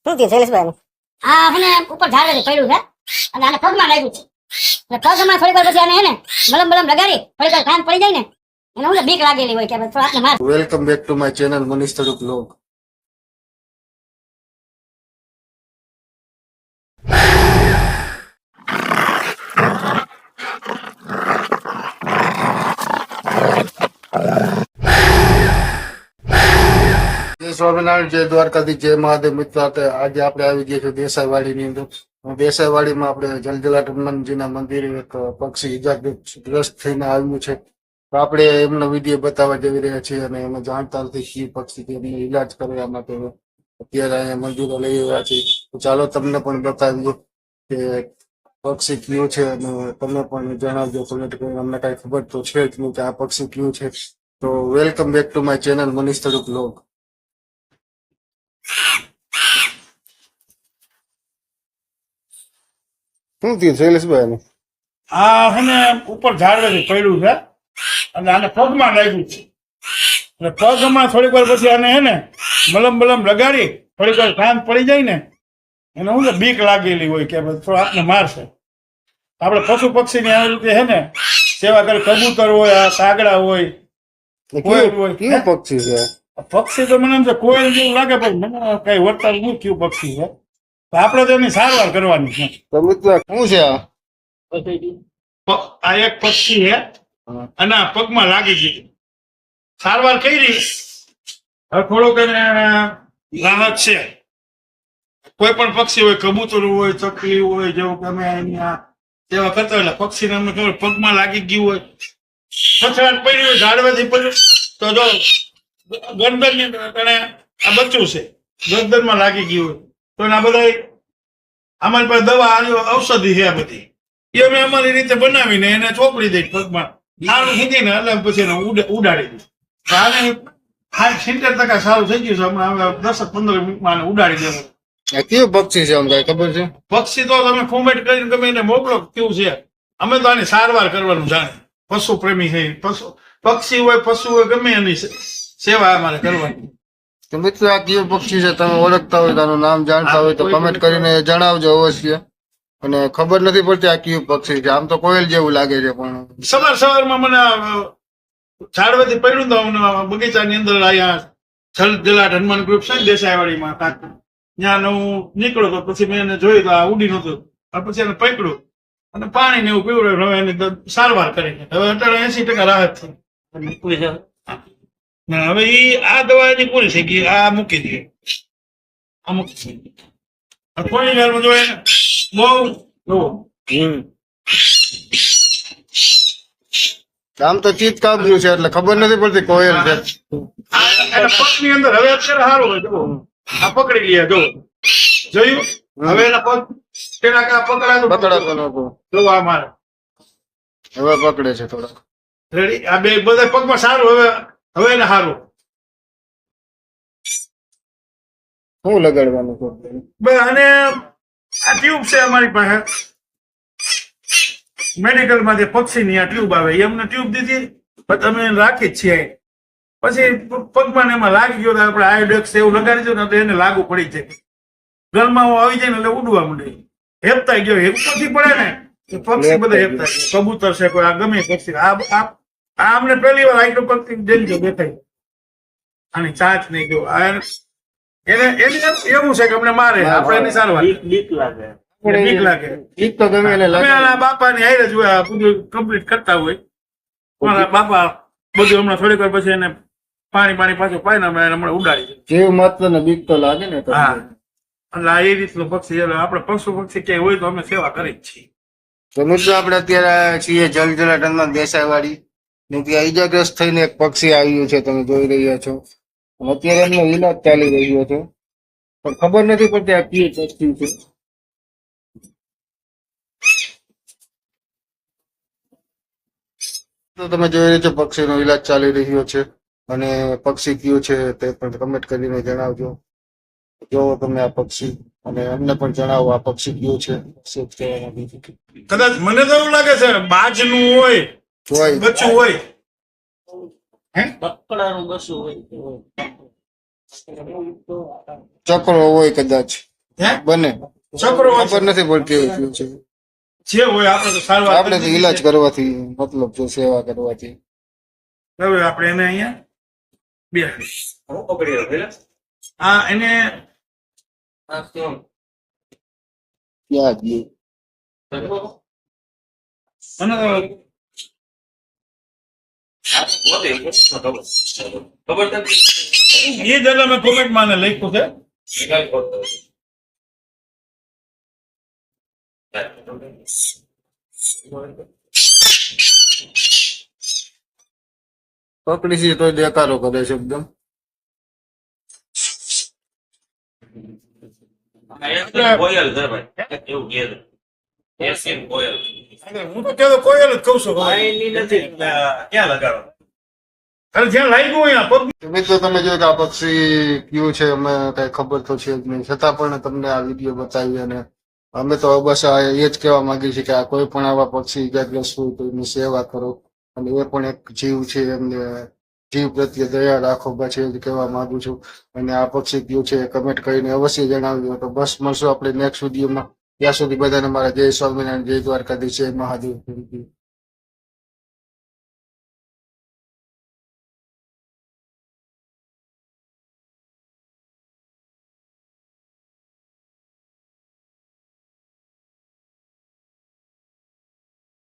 શું થયું શૈલેષભાઈ? આ હે ને ઉપર ઝાડ પડ્યું છે અને આને પગમાં લાગ્યું છે. એટલે પગમાં થોડીક વાર પછી આને હે ને મલમ બલમ લગાડી થોડીક વાર કામ પડી જાય ને એને હું બીક લાગેલી હોય કે થોડા હાથને માર. Welcome back to my channel Manish Taduk vlog. જય સ્વામિનારાયણ, જય દ્વારકાથી, જય મહાદેવ. મિત્રો આજે આપણે આવી ગયા છીએ દેસાઈવાડીની અંદર. દેસાઈવાડીમાં આપણે જલજલાટ હનુમાનજીના મંદિરે એક પક્ષી ઈજાગ્રસ્ત થઈને આવ્યું છે. તો આપણે એમનો વિડીયો બતાવવા જઈ રહ્યા છીએ અને એમાં જાણતા નથી કે પક્ષી તેનો ઈલાજ કરવા માટે અત્યારે અહીંયા મંદિરો લઈ રહ્યા છે. તો ચાલો તમને પણ બતાવીએ કે પક્ષી કયું છે અને તમે પણ જણાવજો કોમેન્ટ કરીને. અમને કઈ ખબર તો છે જ નહીં કે આ પક્ષી કયું છે. તો welcome back to my channel Manish Taduk vlog. શું થયું શૈલેષભાઈ? આ હે ને ઉપર ઝાડ પડ્યું છે અને આને પગમાં લાગ્યું છે. એટલે પગમાં થોડીક વાર પછી આને હે ને મલમ બલમ લગાડી થોડીક વાર કામ પડી જાય ને એને હું બીક લાગેલી હોય કે થોડો હાથને મારશે. આપણે પશુ પક્ષીની આવી રીતે હે ને સેવા કરી. કબૂતર હોય, આ કાગડા હોય, કોયલ હોય. કયું પક્ષી છે? પક્ષી તો મને એમ છે કોયલ જેવું લાગે પણ મને કઈ વર્તાવ નહીં કયું પક્ષી છે. તો આપણે તો એની સારવાર કરવાની છે. તો મિત્રો શું છે આ? આ એક પક્ષી છે અને આ પગમાં લાગી ગઈ. સારવાર કરી હવે થોડોક એને રાહત છે. કોઈ પણ પક્ષી હોય, કબૂતર હોય, ચકલી હોય, જેવું કે અમે એની આ સેવા કરતા હોય પક્ષીને અમને ખબર પગમાં લાગી ગયું હોય, પછડાટ પડી હોય, ઝાડવાથી પડ્યું તો જો ગરદનની આ બચ્ચું છે, ગરદનમાં લાગી ગયું હોય તો એના બધા અમારી પાસે દવા ઔષધિ છે આ બધી એ અમે અમારી રીતે બનાવીને એને ચોપડી દઈ પગમાં સારું ખીચીને એટલે પછી એને ઉડાડી દઈ. આને 70% સારું થઈ ગયું છે. હમણાં હવે 10-15 મિનિટમાં આને ઉડાડી દેવું. આ કયું પક્ષી છે? આમ કઈ ખબર છે? પક્ષી તો તમે કોમેન્ટ કરીને ગમે એને મોકલો કેવું છે. અમે તો આની સારવાર કરવાનું જાણે. પશુ પ્રેમી છે. પક્ષી હોય, પશુ હોય, ગમે એની સેવા અમારે કરવાની. તો મિત્રો આ કયું પક્ષી છે? તમે ઓળખતા હોય, તારું નામ જાણતા હોય તો કમેન્ટ કરીને જણાવજો અવશ્ય. અને ખબર નથી પડતી આ કયું પક્ષી છે. આમ તો કોયલ જેવું લાગે છે પણ સવારમાં મને ઝાડવાથી પડ્યું તો બગીચાની અંદર અહીંયા જલજલાટ હનુમાન ગ્રુપ છે ને દેસાઈવાડીમાં ત્યાં હું નીકળ્યો તો પછી મેં એને જોયું તો આ ઉડી નહોતું. પછી એને પકડ્યું અને પાણી ને એવું પીવડાવ્યું. હવે એની સારવાર કરી. હવે અત્યારે 80% રાહત થઈ. હવે આ દવા એની પૂરી થઈ ગઈ. આ મૂકી દઈએ. આ મૂકી દઈએ. થોડી વારમાં જો એને બહુ આમ તો ચીત કાપ્યું છે એટલે ખબર નથી પડતી કોયલ છે. પગની અંદર હવે અત્યારે સારું હોય. જો આ પકડી લઈએ. જો જોયું હવે એના પગ પેલા પકડાતો નતો. જો આ મારે હવે પકડે છે થોડા. રેડી. આ બે બધા પગમાં સારું. હવે એને સારું. શું લગાડવાનું છે? અને આ ટ્યુબ છે અમારી પાસે મેડિકલ માંથી. પક્ષીની આ ટ્યુબ આવે એ અમને ટ્યુબ દીધી પછી અમે રાખી જ છીએ. પછી પગમાં એમાં લાગી ગયો આપણે આયોડેક્સ એવું લગાડી દો ને તો એને લાગુ પડી જાય. ઘરમાં આવી જાય ને એટલે ઉડવા માંડે. હેપતાઈ ગયો. હેપતાથી પડે ને પક્ષી બધા હેપતાઈ ગયો. કબૂતર છે કોઈ આ ગમે પક્ષી. આ અમને પહેલી વાર આઈટમ પક્ષી દેજો દેખાય. આની ચાચ નહીં ગયો. એને એવું છે કે અમને મારે. આપણે એની સારવાર બીક લાગે. ઠીક તો ગમે એને લાગે. બાપાની હારે જ બધું કમ્પ્લીટ કરતા હોય. મારા બાપા બધું હમણાં થોડીક વાર પછી એને પાણી પાછું પાઈને હમણાં ઉડાડી દે. જીવ માત્ર ને બીક તો લાગે ને. હા એટલે એ રીતનું પક્ષી. આપણે પશુ પક્ષી ક્યાંય હોય તો અમે સેવા કરી જ છીએ. તો મિત્રો આપણે અત્યારે છીએ જલજલાટ હનુમાન દેસાઈવાડી ને ત્યાં ઈજાગ્રસ્ત થઈને એક પક્ષી આવ્યું છે. તમે જોઈ રહ્યા છો. અત્યારે એમનો ઈલાજ ચાલી રહ્યો છે પણ ખબર નથી પડતી આ કયું પક્ષી છે. તો તમે જોઈ રહ્યા છો પક્ષીનો ઈલાજ ચાલી રહ્યો છે અને પક્ષી કયું છે તે પણ કમેન્ટ કરીને જણાવજો. જો તમે આ પક્ષી અને અમને પણ જણાવો આ પક્ષી કયું છે. કદાચ મને તો એવું લાગે છે બાજનું હોય, બચ્ચું હોય. ચકડો હોય કદાચ. હે બને છોકરો હોય ખબર નથી પડતી એવું થયું છે જે હોય આપણે તો સારવાર આપણે તો કરી ઈલાજ દીધી કરવાથી મતલબ છે સેવા કરવાથી છે. હવે આપણે એને અહીંયા બે આ એને યાદ નહીં. મને એ દાદા મેં કોમેન્ટમાં આને લખ્યું છે પકડી છે તો દેકારો કરે છે એકદમ હું તો કહેતો કોયલ જ કહું છું ક્યાં લગાડો અરે જ્યાં લાગ્યું હોય આ પગ મિત્રો તમે જો કે આ પક્ષી કયું છે અમે કઈ ખબર તો છે જ નહીં છતાં પણ તમને આ વિડીયો બતાવી અને અમે તો બસ આ એ જ કહેવા માંગીએ છીએ કે આ કોઈ પણ આવા પક્ષી ઇજાગ્રસ્ત હોય તો એની સેવા કરો અને એ પણ એક જીવ છે એમને જીવ પ્રત્યે દયા રાખો બસ એ જ કહેવા માંગુ છું અને આ પક્ષી કયું છે કમેન્ટ કરીને અવશ્ય જણાવજો તો બસ મળશું આપણે નેક્સ્ટ વિડીયોમાં ત્યાં સુધી બધાને મારા જય સ્વામિનારાયણ જય દ્વારકાધીશ જય મહાદેવ.